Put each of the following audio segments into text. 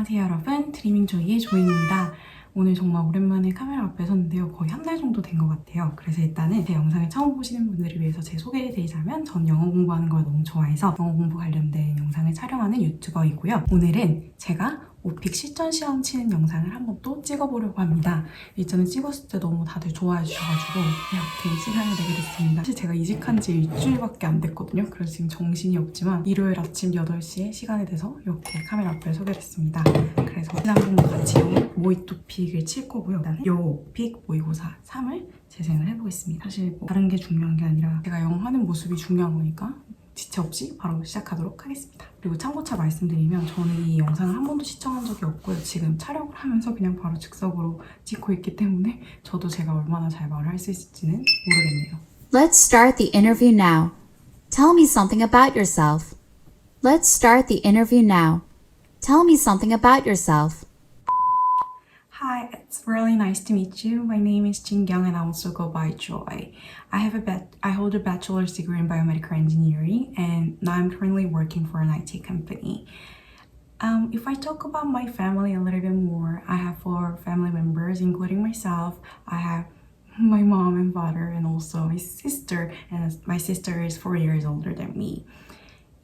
안녕하세요 여러분, 드리밍 조이의 조이입니다. 오늘 정말 오랜만에 카메라 앞에 섰는데요. 거의 한 달 정도 된 것 같아요. 그래서 일단은 제 영상을 처음 보시는 분들을 위해서 제 소개를 드리자면 전 영어 공부하는 걸 너무 좋아해서 영어 공부 관련된 영상을 촬영하는 유튜버이고요. 오늘은 제가 오픽 실전 시험 치는 영상을 한번 또 찍어보려고 합니다. 일전에 찍었을 때 너무 다들 좋아해 주셔가지고 이렇게 시간을 내게 됐습니다. 사실 제가 이직한 지 일주일밖에 안 됐거든요. 그래서 지금 정신이 없지만 일요일 아침 8시에 시간이 돼서 이렇게 카메라 앞에 서게 됐습니다. 그래서 지난번과 같이 모의토픽을 칠 거고요. 일단은 요 오픽 모의고사 3을 재생을 해보겠습니다. 사실 뭐 다른 게 중요한 게 아니라 제가 영어 하는 모습이 중요한 거니까 지체 없이 바로 시작하도록 하겠습니다. 그리고 참고차 말씀드리면 저는 이 영상을 한 번도 시청한 적이 없고요. 지금 촬영을 하면서 그냥 바로 즉석으로 찍고 있기 때문에 저도 제가 얼마나 잘 말을 할 수 있을지는 모르겠네요. Let's start the interview now. Tell me something about yourself. Let's start the interview now. Tell me something about yourself. Hi, it's really nice to meet you. My name is Jin-kyung and I also go by Joy. I hold a bachelor's degree in biomedical engineering and now I'm currently working for an IT company. If I talk about my family a little bit more, I have 4 family members, including myself. I have my mom and father and also my sister, and my sister is 4 years older than me.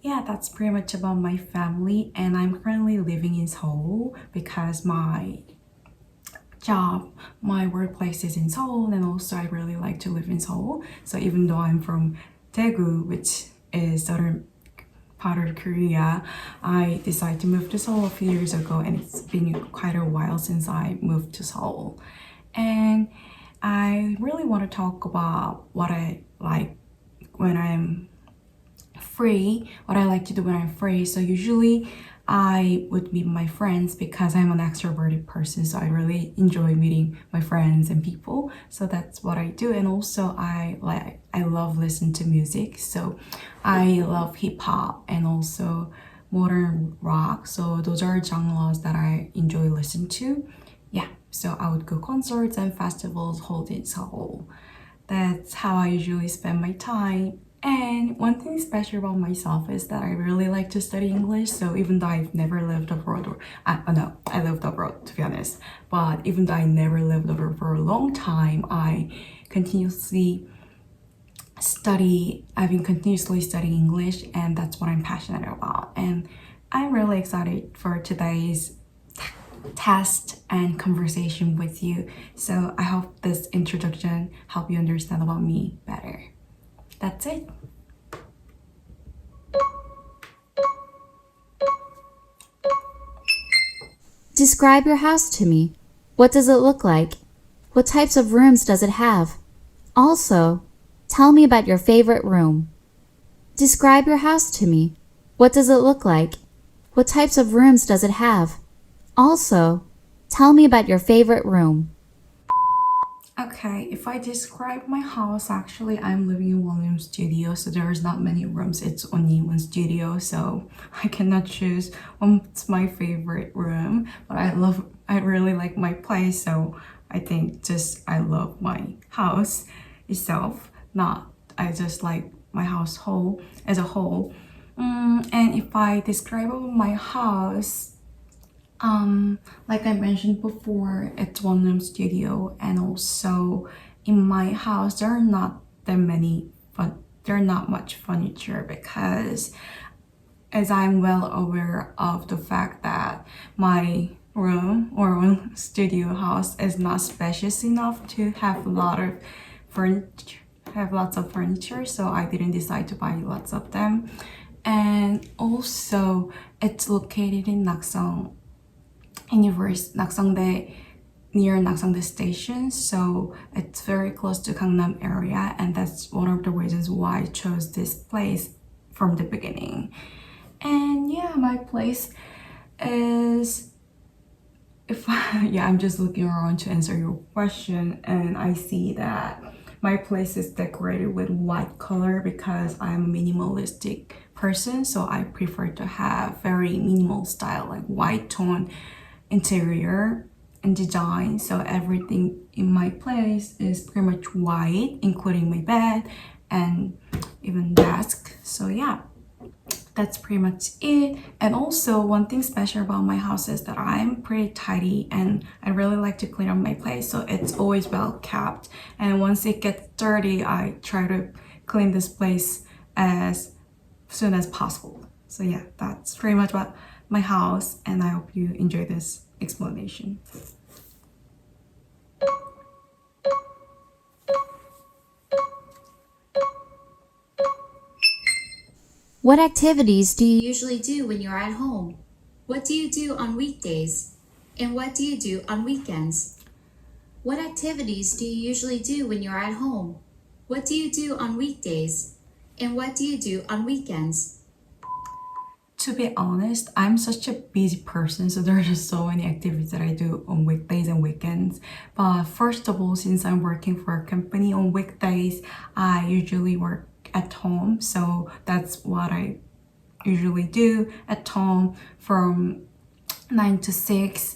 Yeah, that's pretty much about my family, and I'm currently living in Seoul because my workplace is in Seoul, and also I really like to live in Seoul. So even though I'm from Daegu, which is southern part of Korea, I decided to move to Seoul a few years ago, and it's been quite a while since I moved to Seoul. And I really want to talk about what I like when I'm free, what I like to do when I'm free. So usually I would meet my friends because I'm an extroverted person, so I really enjoy meeting my friends and people. So that's what I do. And also I love listening to music. So I love hip hop and also modern rock. So those are genres that I enjoy listening to. Yeah, so I would go concerts and festivals held in Seoul. That's how I usually spend my time. And one thing special about myself is that I really like to study English. So even though I've never lived abroad, I lived abroad to be honest. But even though I never lived abroad for a long time, I've been continuously studying English, and that's what I'm passionate about. And I'm really excited for today's test and conversation with you. So I hope this introduction help you understand about me better. That's it. Describe your house to me. What does it look like? What types of rooms does it have? Also, tell me about your favorite room. Describe your house to me. What does it look like? What types of rooms does it have? Also, tell me about your favorite room. Okay, if I describe my house, actually I'm living in one-room studio, so there's not many rooms. It's only one studio, so I cannot choose what's my favorite room. But I really like my place, so I think I love my house itself. I just like my household as a whole. And if I describe my house, like I mentioned before, it's one-room studio, and also in my house there are not much furniture because, as I'm well aware of the fact that my room or studio house is not spacious enough to have lots of furniture, so I didn't decide to buy lots of them. And also it's located in near Nakseongdae station, so it's very close to Gangnam area, and that's one of the reasons why I chose this place from the beginning. And yeah, my place is I'm just looking around to answer your question, and I see that my place is decorated with white color because I'm a minimalistic person, so I prefer to have very minimal style, like white tone interior and design. So everything in my place is pretty much white, including my bed and even desk. So yeah, that's pretty much it. And also one thing special about my house is that I'm pretty tidy and I really like to clean up my place, so it's always well kept. And once it gets dirty, I try to clean this place as soon as possible. So yeah, that's pretty much about my house, and I hope you enjoy this explanation. What activities do you usually do when you're at home? What do you do on weekdays? And what do you do on weekends? What activities do you usually do when you're at home? What do you do on weekdays? And what do you do on weekends? To be honest, I'm such a busy person, so there are just so many activities that I do on weekdays and weekends. But first of all, since I'm working for a company on weekdays, I usually work at home, so that's what I usually do at home from 9 to 6.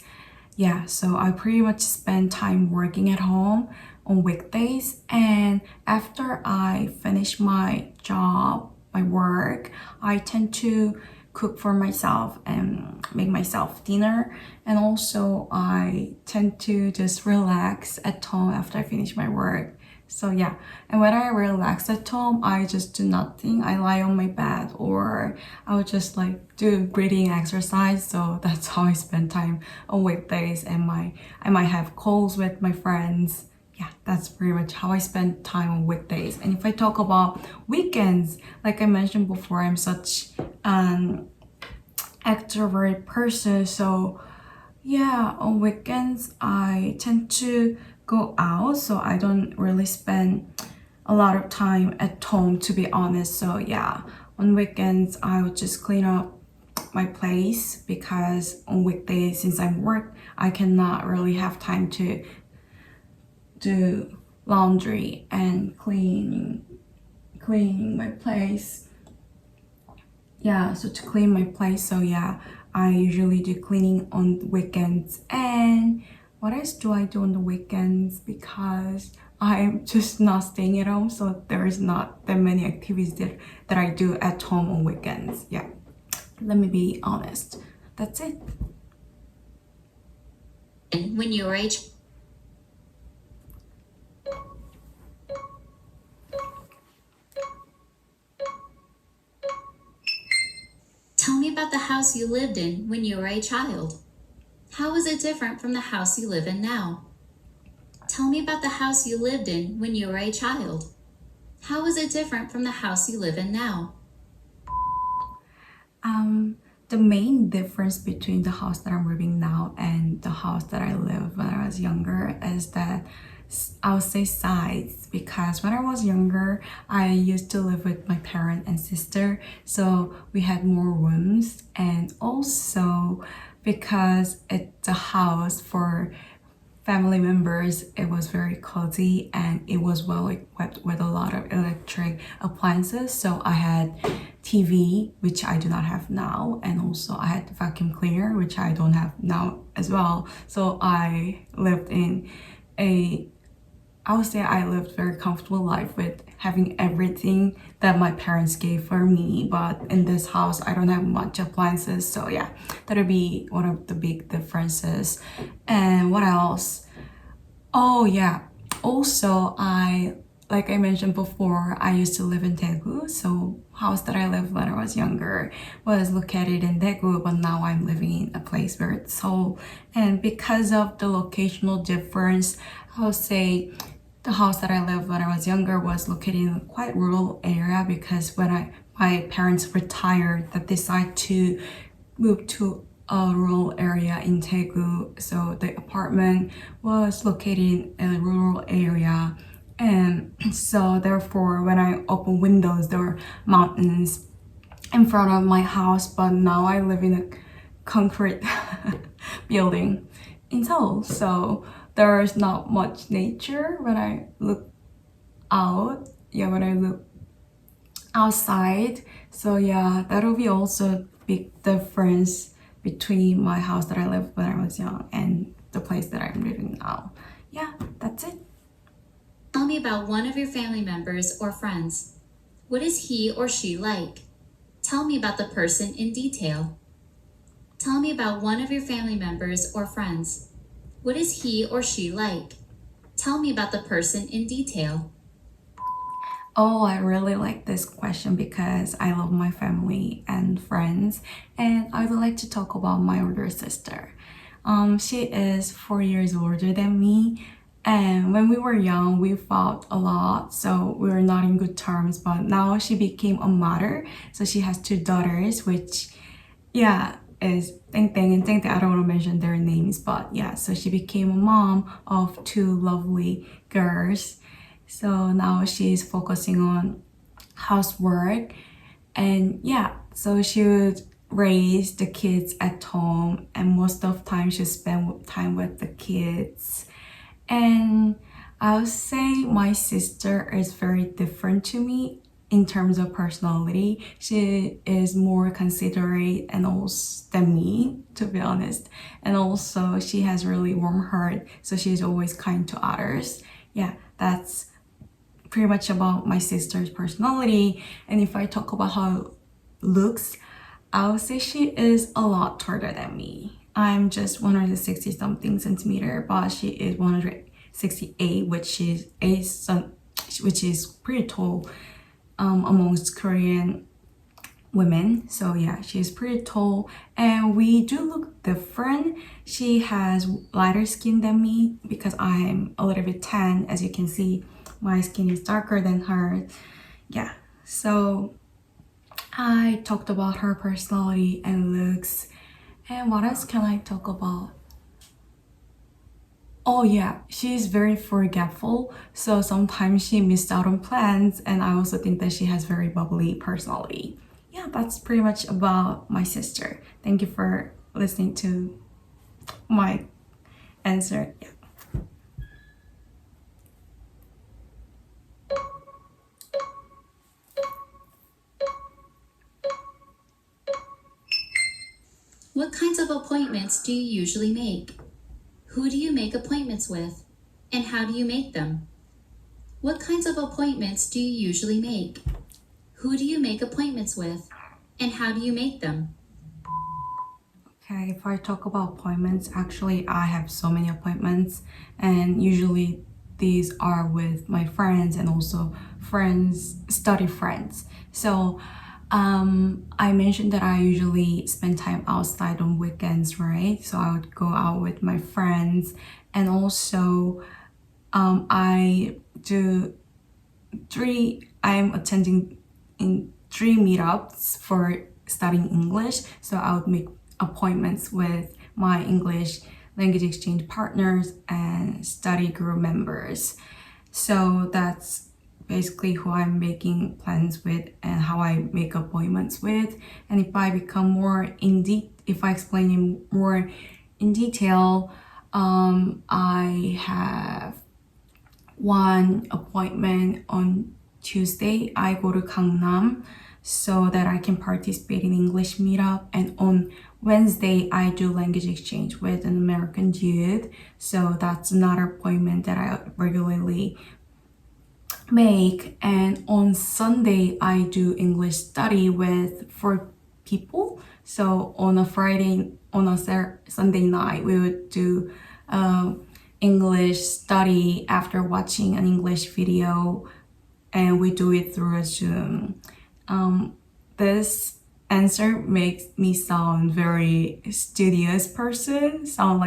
Yeah, so I pretty much spend time working at home on weekdays, and after I finish my job, my work, I tend to cook for myself and make myself dinner, and also I tend to just relax at home after I finish my work. So yeah, and when I relax at home, I just do nothing. I lie on my bed, or I would just like do breathing exercise. So that's how I spend time on weekdays, and I might have calls with my friends. Yeah, that's pretty much how I spend time on weekdays. And if I talk about weekends, like I mentioned before, I'm such an extrovert person. So yeah, on weekends, I tend to go out, so I don't really spend a lot of time at home, to be honest. So yeah, on weekends, I would just clean up my place, because on weekdays, since I'm work, I cannot really have time to do laundry and cleaning my place. Yeah, so to clean my place, so yeah, I usually do cleaning on weekends. And what else do I do on the weekends? Because I'm just not staying at home, so there is not that many activities that I do at home on weekends. Yeah, let me be honest. That's it. When you were a Tell me about the house you lived in when you were a child. How is it different from the house you live in now? Tell me about the house you lived in when you were a child. How is it different from the house you live in now? The main difference between the house that I'm living now and the house that I lived when I was younger is that I would say size, because when I was younger, I used to live with my parent and sister, so we had more rooms, and also because it's a house for family members, it was very cozy and it was well equipped with a lot of electric appliances. So I had TV, which I do not have now, and also I had vacuum cleaner, which I don't have now as well. So I lived in I would say I lived a very comfortable life with having everything that my parents gave for me. But in this house, I don't have much appliances. So yeah, that'll be one of the big differences. And what else? Oh yeah, also like I mentioned before, I used to live in Daegu. So house that I lived when I was younger was located in Daegu, but now I'm living in a place where it's Seoul. And because of the locational difference, I would say the house that I lived when I was younger was located in a quite rural area, because when my parents retired, they decided to move to a rural area in Daegu. So the apartment was located in a rural area, and so therefore when I open windows, there were mountains in front of my house. But now I live in a concrete building in Seoul, so there is not much nature when I look out. Yeah, when I look outside. So yeah, that'll be also a big difference between my house that I lived when I was young and the place that I'm living now. Yeah, that's it. Tell me about one of your family members or friends. What is he or she like? Tell me about the person in detail. Tell me about one of your family members or friends. What is he or she like? Tell me about the person in detail. Oh, I really like this question because I love my family and friends, and I would like to talk about my older sister. She is 4 years older than me, and when we were young, we fought a lot, so we were not in good terms, but now she became a mother, so she has 2 daughters, which, yeah, is Teng Teng and Teng Teng. I don't want to mention their names, but yeah, so she became a mom of 2 lovely girls. So now she's focusing on housework, and yeah, so she would raise the kids at home, and most of the time she spend time with the kids. And I would say my sister is very different to me in terms of personality. She is more considerate and also than me, to be honest. And also she has really warm heart, so she's always kind to others. Yeah, that's pretty much about my sister's personality. And if I talk about how looks, I would say she is a lot taller than me. I'm just 160 something centimeter, but she is 168, which is pretty tall amongst Korean women. So yeah, she's pretty tall, and we do look different. She has lighter skin than me because I'm a little bit tan. As you can see, my skin is darker than hers. Yeah, so I talked about her personality and looks. And what else can I talk about? Oh yeah, she's very forgetful, so sometimes she missed out on plans, and I also think that she has very bubbly personality. Yeah, that's pretty much about my sister. Thank you for listening to my answer. Yeah. What kinds of appointments do you usually make? Who do you make appointments with? And how do you make them? What kinds of appointments do you usually make? Who do you make appointments with? And how do you make them? Okay, if I talk about appointments, actually I have so many appointments, and usually these are with my friends and also study friends. So I mentioned that I usually spend time outside on weekends, right? So I would go out with my friends, and also I'm attending in 3 meetups for studying English. So I would make appointments with my English language exchange partners and study group members. So that's basically who I'm making plans with and how I make appointments with. And if I become if I explain it more in detail, I have one appointment on Tuesday. I go to Gangnam so that I can participate in English meetup, and on Wednesday I do language exchange with an American youth. So that's another appointment that I regularly make. And on Sunday I do English study with 4 people. So on a Sunday night we would do English study after watching an English video, and we do it through a Zoom. This answer makes me sound like very studious person. So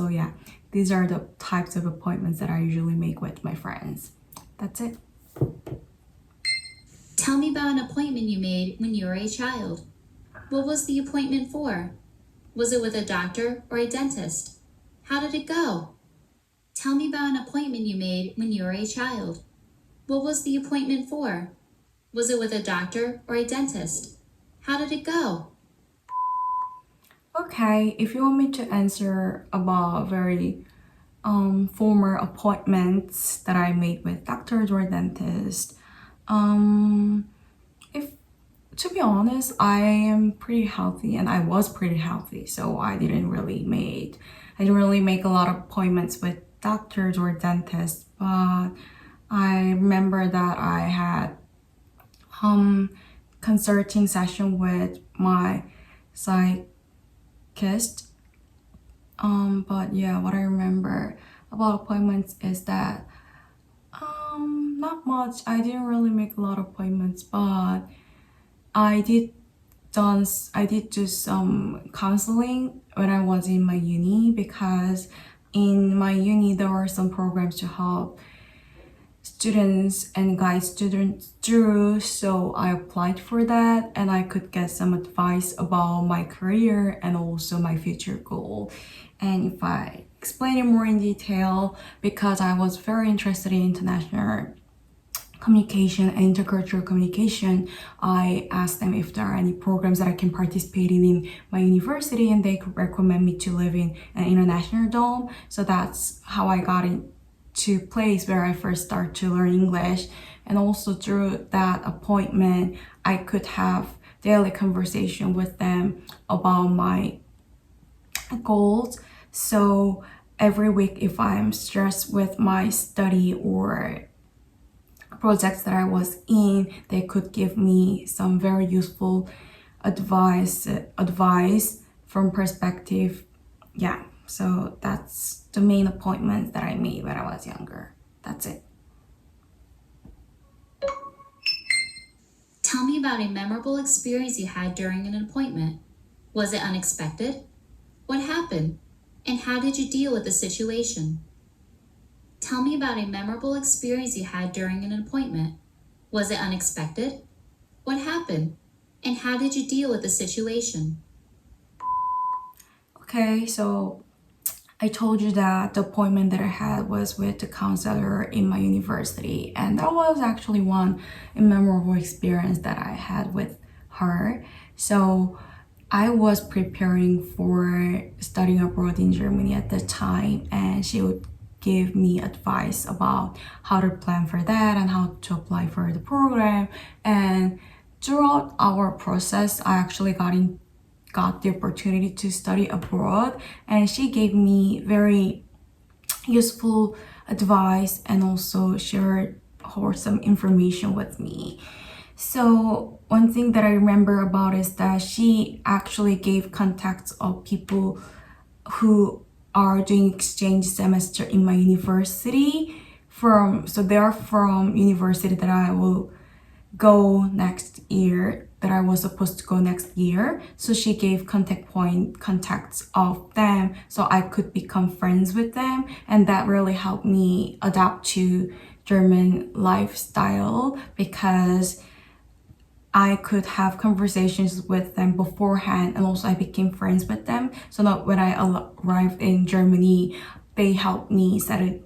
yeah, these are the types of appointments that I usually make with my friends. That's it. Tell me about an appointment you made when you were a child. What was the appointment for? Was it with a doctor or a dentist? How did it go? Tell me about an appointment you made when you were a child. What was the appointment for? Was it with a doctor or a dentist? How did it go? Okay, if you want me to answer about very former appointments that I made with doctors or dentists, if to be honest, I am pretty healthy, and I was pretty healthy, so I didn't really make a lot of appointments with doctors or dentists. But I remember that I had consulting session with my psychist. But yeah, what I remember about appointments is that not much. I didn't really make a lot of appointments, but I did do some counseling when I was in my uni, because in my uni there were some programs to help students and guide students through, so I applied for that and I could get some advice about my career and also my future goal. And if I explain it more in detail, because I was very interested in international communication and intercultural communication, I asked them if there are any programs that I can participate in my university, and they could recommend me to live in an international dorm. So that's how I got into place where I first started to learn English. And also through that appointment, I could have daily conversation with them about my goals. So every week, if I'm stressed with my study or projects that I was in, they could give me some very useful advice from perspective. Yeah, so that's the main appointment that I made when I was younger. That's it. Tell me about a memorable experience you had during an appointment. Was it unexpected? What happened? And how did you deal with the situation? Tell me about a memorable experience you had during an appointment. Was it unexpected? What happened? And how did you deal with the situation? Okay, so I told you that the appointment that I had was with the counselor in my university, and that was actually one memorable experience that I had with her. So I was preparing for studying abroad in Germany at the time, and she would give me advice about how to plan for that and how to apply for the program. And throughout our process, I actually got the opportunity to study abroad, and she gave me very useful advice and also shared wholesome information with me. So one thing that I remember about is that she actually gave contacts of people who are doing exchange semester in my university so they are from university that I will go next year, that I was supposed to go next year. So she gave contacts of them so I could become friends with them, and that really helped me adapt to German lifestyle, because I could have conversations with them beforehand, and also I became friends with them. So now when I arrived in Germany, they helped me settle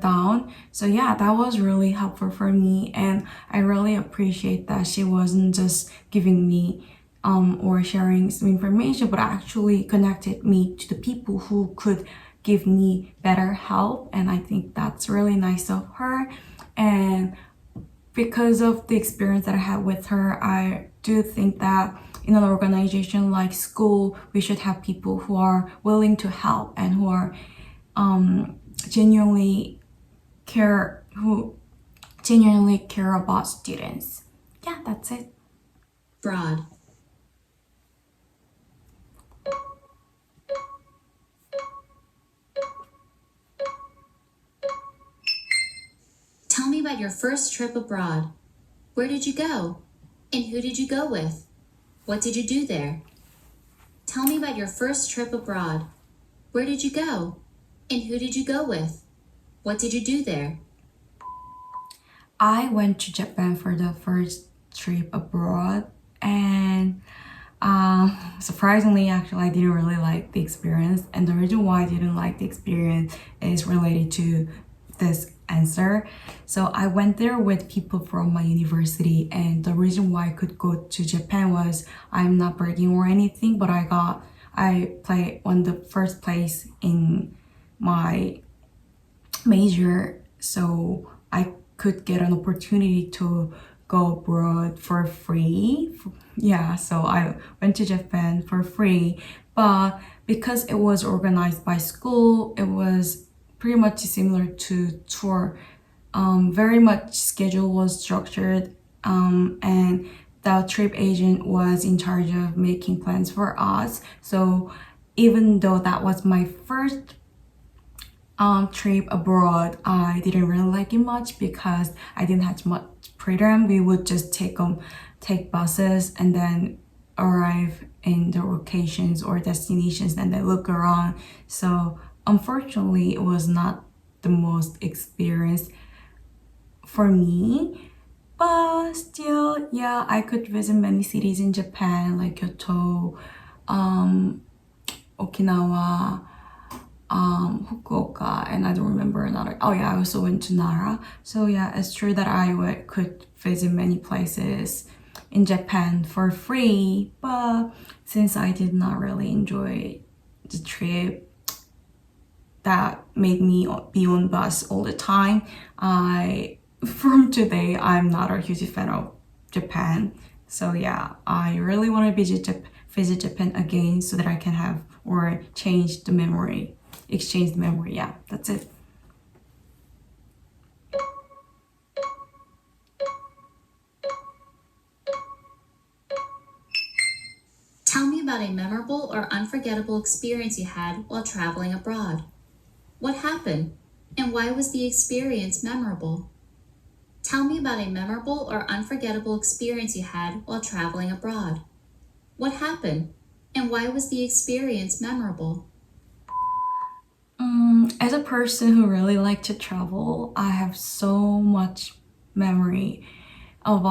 down. So yeah, that was really helpful for me, and I really appreciate that she wasn't just giving me or sharing some information, but actually connected me to the people who could give me better help. And I think that's really nice of her. And because of the experience that I had with her, I do think that in an organization like school, we should have people who are willing to help and who are genuinely care about students. Yeah, that's it. Broad. Tell me about your first trip abroad. Where did you go? And who did you go with? What did you do there? Tell me about your first trip abroad. Where did you go? And who did you go with? What did you do there? I went to Japan for the first trip abroad, and surprisingly, actually, I didn't really like the experience. And the reason why I didn't like the experience is related to this answer. So I went there with people from my university, and the reason why I could go to Japan was I'm not bragging or anything, but I won the first place in my major, so I could get an opportunity to go abroad for free. Yeah, so I went to Japan for free, but because it was organized by school, it was pretty much similar to tour. Very much schedule was structured and the trip agent was in charge of making plans for us. So even though that was my first trip abroad, I didn't really like it much because I didn't have much freedom. We would just take buses and then arrive in the locations or destinations and then look around. So unfortunately, it was not the most experience for me. But still, yeah, I could visit many cities in Japan like Kyoto, Okinawa, Fukuoka, and I don't remember another. Oh yeah, I also went to Nara. So yeah, it's true that I could visit many places in Japan for free, but since I did not really enjoy the trip that made me be on bus all the time, from today I'm not a huge fan of Japan. So yeah, I really want to visit Japan again so that I can have or exchange the memory. Yeah, that's it. Tell me about a memorable or unforgettable experience you had while traveling abroad. What happened, and why was the experience memorable? Tell me about a memorable or unforgettable experience you had while traveling abroad. What happened, and why was the experience memorable? As a person who really likes to travel, I have so much memory of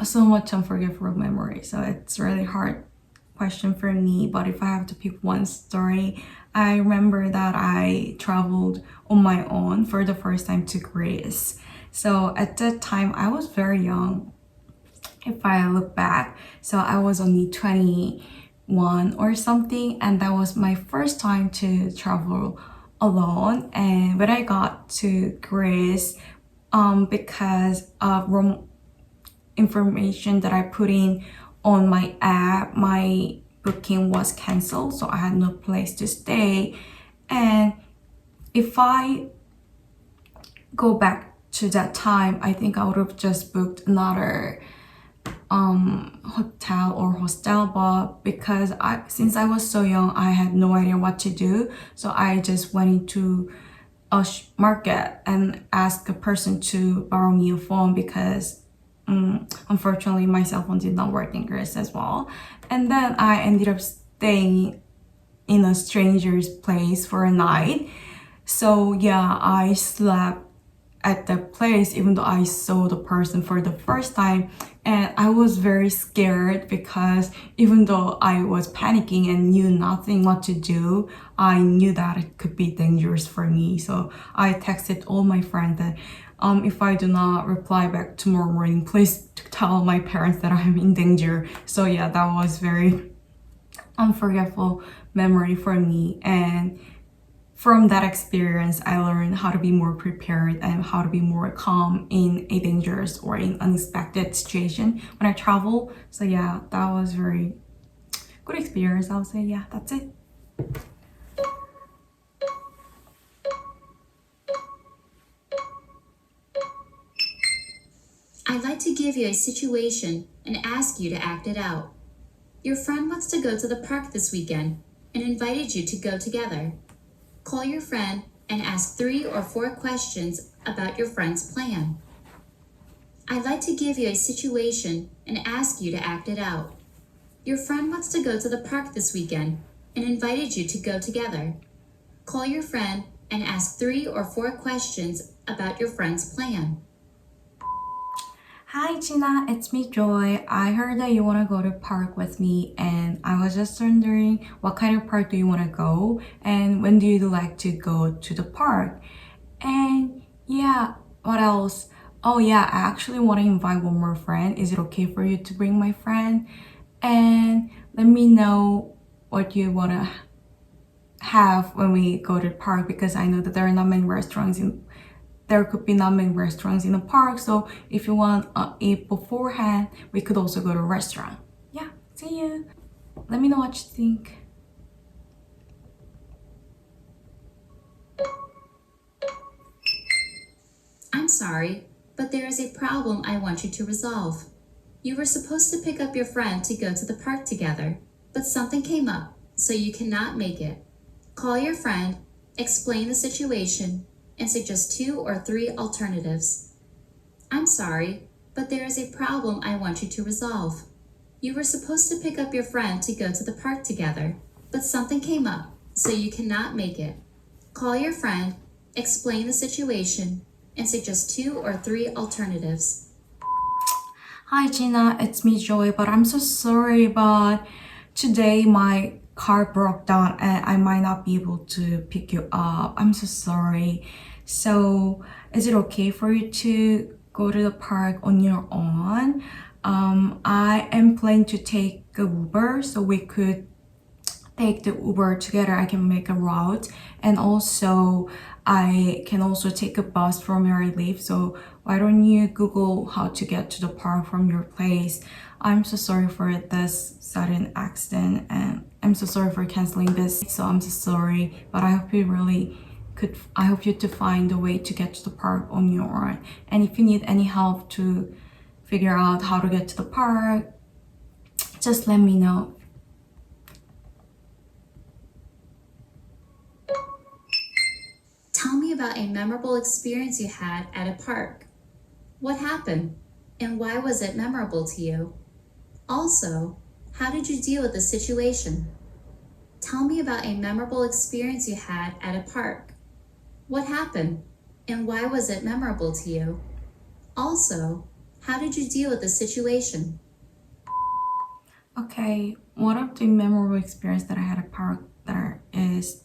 so much unforgettable memory. So it's really hard question for me. But if I have to pick one story, I remember that I traveled on my own for the first time to Greece. So at that time, I was very young. If I look back, so I was only 21 or something, and that was my first time to travel alone. And when I got to Greece, because of wrong information that I put in on my app, my booking was canceled, so I had no place to stay. And if I go back to that time, I think I would have just booked another hotel or hostel, but because since I was so young, I had no idea what to do, so I just went into a market and asked a person to borrow me a phone because unfortunately my cell phone did not work in Greece as well. And then I ended up staying in a stranger's place for a night. So yeah, I slept at that place even though I saw the person for the first time, and I was very scared because even though I was panicking and knew nothing what to do, I knew that it could be dangerous for me. So I texted all my friends that if I do not reply back tomorrow morning, please tell my parents that I'm in danger. So yeah, that was very unforgettable memory for me. And from that experience, I learned how to be more prepared and how to be more calm in a dangerous or in unexpected situation when I travel. So yeah, that was very good experience. I'll say yeah, that's it. I'd like to give you a situation and ask you to act it out. Your friend wants to go to the park this weekend and invited you to go together. Call your friend and ask 3 or 4 questions about your friend's plan. I'd like to give you a situation and ask you to act it out. Your friend wants to go to the park this weekend and invited you to go together. Call your friend and ask 3 or 4 questions about your friend's plan. Hi Gina, it's me Joy. I heard that you want to go to park with me, and I was just wondering what kind of park do you want to go and when do you like to go to the park? And yeah, what else? Oh yeah, I actually want to invite one more friend. Is it okay for you to bring my friend? And let me know what you want to have when we go to the park, because I know that there are not many restaurants there could be not many restaurants in the park, so if you want to eat beforehand, we could also go to a restaurant. Yeah, see you. Let me know what you think. I'm sorry, but there is a problem I want you to resolve. You were supposed to pick up your friend to go to the park together, but something came up, so you cannot make it. Call your friend, explain the situation, and suggest 2 or 3 alternatives. I'm sorry, but there is a problem I want you to resolve. You were supposed to pick up your friend to go to the park together, but something came up, so you cannot make it. Call your friend, explain the situation, and suggest 2 or 3 alternatives. Hi Gina, it's me Joy, but I'm so sorry, but today my car broke down and I might not be able to pick you up. I'm so sorry. So is it okay for you to go to the park on your own? I am planning to take an Uber, so we could take the Uber together. I can make a route, and also I can also take a bus from where I live. So why don't you Google how to get to the park from your place? I'm so sorry for this sudden accident, and I'm so sorry for canceling this. So I'm so sorry, but I hope I hope you to find a way to get to the park on your own. And if you need any help to figure out how to get to the park, just let me know. Tell me about a memorable experience you had at a park. What happened, and why was it memorable to you? Also, how did you deal with the situation? Tell me about a memorable experience you had at a park. What happened, and why was it memorable to you? Also, how did you deal with the situation? Okay, one of the memorable experience that I had at park there is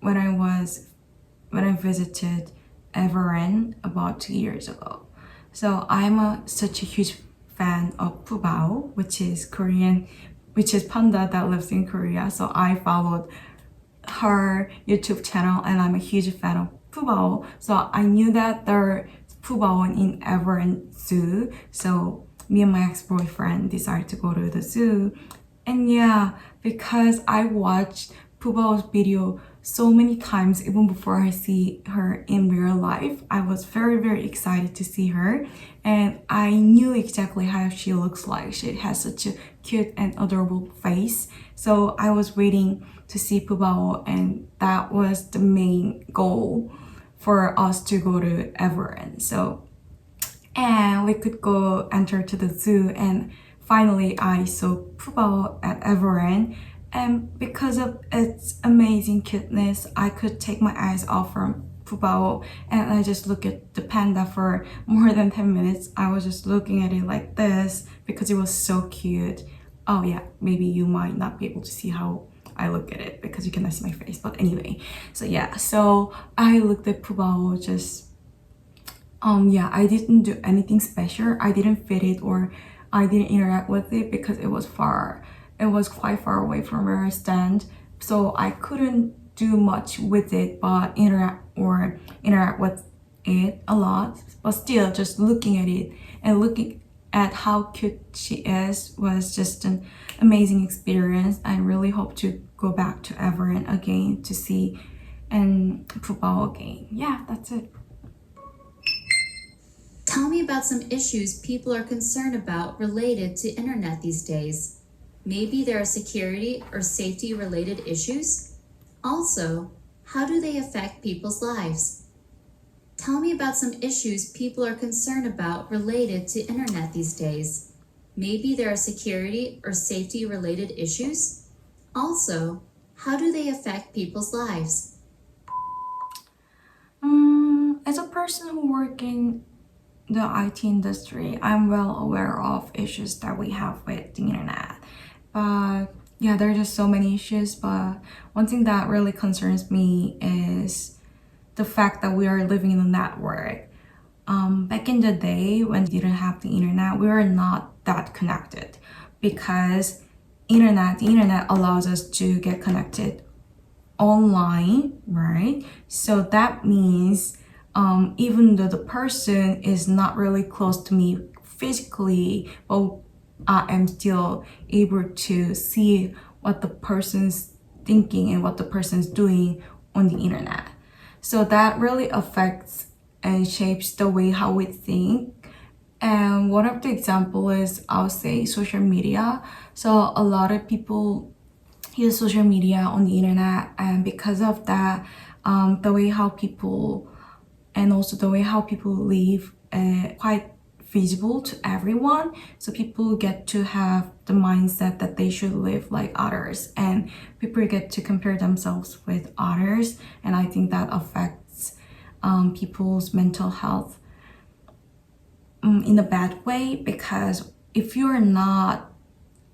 when I visited Everett about 2 years ago. So I'm such a huge fan of Pubao, which is panda that lives in Korea. So I followed her YouTube channel and I'm a huge fan of Pubao. So I knew that there's Pubao in Everett Zoo. So me and my ex-boyfriend decided to go to the zoo. And yeah, because I watched Pubao's video so many times even before I see her in real life, I was very, very excited to see her. And I knew exactly how she looks like. She has such a cute and adorable face. So I was waiting to see Pubao, and that was the main goal for us to go to Everett. And we could go enter to the zoo, and finally I saw Pubao at Everett. And because of its amazing cuteness, I could take my eyes off from Pubao, and I just looked at the panda for more than 10 minutes. I was just looking at it like this because it was so cute. Oh yeah, maybe you might not be able to see how I look at it because you cannot see my face. But anyway, so I looked at Pubao just I didn't do anything special. I didn't feed it or I didn't interact with it because it was quite far away from where I stand. So I couldn't do much with it but interact with it a lot. But still, just looking at it and looking at how cute she is was just an amazing experience. I really hope to go back to Everett again to see and Pubao again. Yeah, that's it. Tell me about some issues people are concerned about related to internet these days. Maybe there are security or safety related issues. Also, how do they affect people's lives? Tell me about some issues people are concerned about related to internet these days. Maybe there are security or safety related issues. Also, how do they affect people's lives? As a person who works in the IT industry, I'm well aware of issues that we have with the internet. But yeah, there are just so many issues. But one thing that really concerns me is the fact that we are living in a network. Back in the day when we didn't have the internet, we were not that connected because the internet allows us to get connected online, right? So that means even though the person is not really close to me physically, but I am still able to see what the person's thinking and what the person's doing on the internet. So that really affects and shapes the way how we think. And one of the example is, I'll say, social media. So a lot of people use social media on the internet, and because of that, the way how people and also the way how people live quite visible to everyone. So people get to have the mindset that they should live like others, and people get to compare themselves with others, and I think that affects people's mental health in a bad way, because if you're not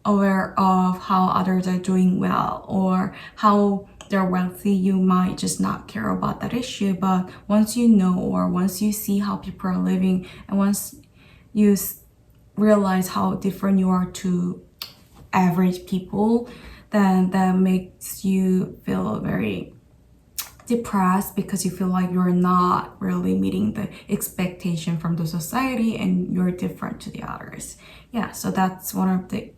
aware of how others are doing well or how they're wealthy, you might just not care about that issue. But once you know, or once you see how people are living, and once you realize how different you are to average people, then that makes you feel very depressed, because you feel like you're not really meeting the expectation from the society and you're different to the others. Yeah, so that's one of the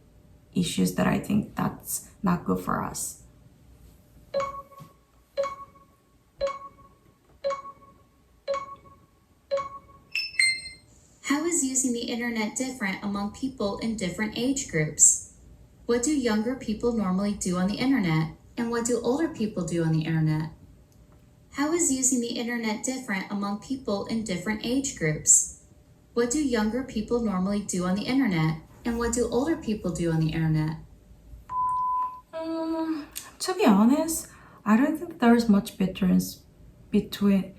issues that I think that's not good for us. How is using the internet different among people in different age groups? What do younger people normally do on the internet? And what do older people do on the internet? How is using the internet different among people in different age groups? What do younger people normally do on the internet? And what do older people do on the internet? To be honest, I don't think there's much difference between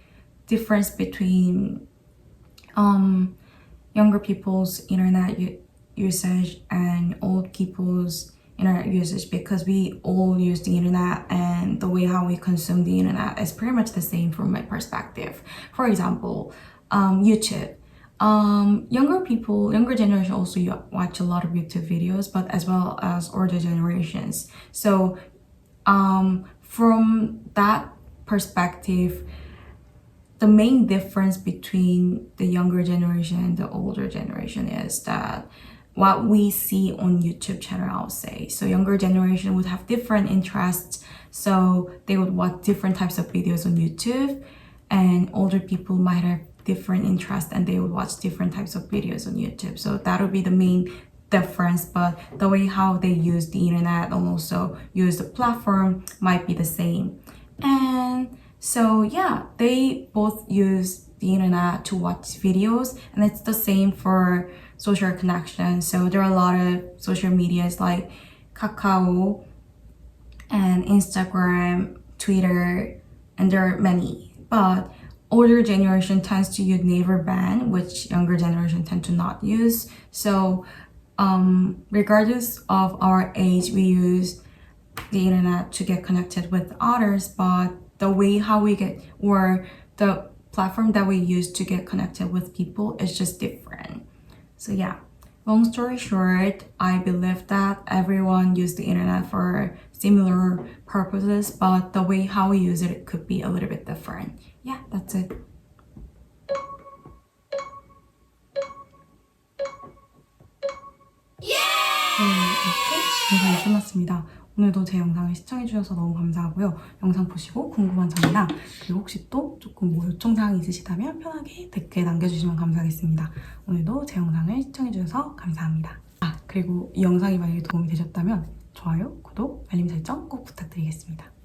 younger people's internet usage and old people's internet usage, because we all use the internet, and the way how we consume the internet is pretty much the same from my perspective. For example, YouTube. Younger generation also watch a lot of YouTube videos, but as well as older generations. So from that perspective, the main difference between the younger generation and the older generation is that what we see on YouTube channel, I'll say. So younger generation would have different interests, so they would watch different types of videos on YouTube, and older people might have different interests and they would watch different types of videos on YouTube. So that would be the main difference, but the way how they use the internet and also use the platform might be the same. And so yeah, they both use the internet to watch videos, and it's the same for social connection. So there are a lot of social medias like Kakao and Instagram, Twitter, and there are many. But older generation tends to use neighbor ban, which younger generation tend to not use. So regardless of our age, we use the internet to get connected with others, but the way how we get, or the platform that we use to get connected with people is just different. So yeah, long story short, I believe that everyone use the internet for similar purposes, but the way how we use it could be a little bit different. Yeah, that's it. 이렇게 영상이 끝났습니다. 오늘도 제 영상을 시청해주셔서 너무 감사하고요. 영상 보시고 궁금한 점이나 그리고 혹시 또 조금 요청사항이 있으시다면 편하게 댓글 남겨주시면 감사하겠습니다. 오늘도 제 영상을 시청해주셔서 감사합니다. 그리고 이 영상이 만약에 도움이 되셨다면 좋아요, 구독, 알림 설정 꼭 부탁드리겠습니다.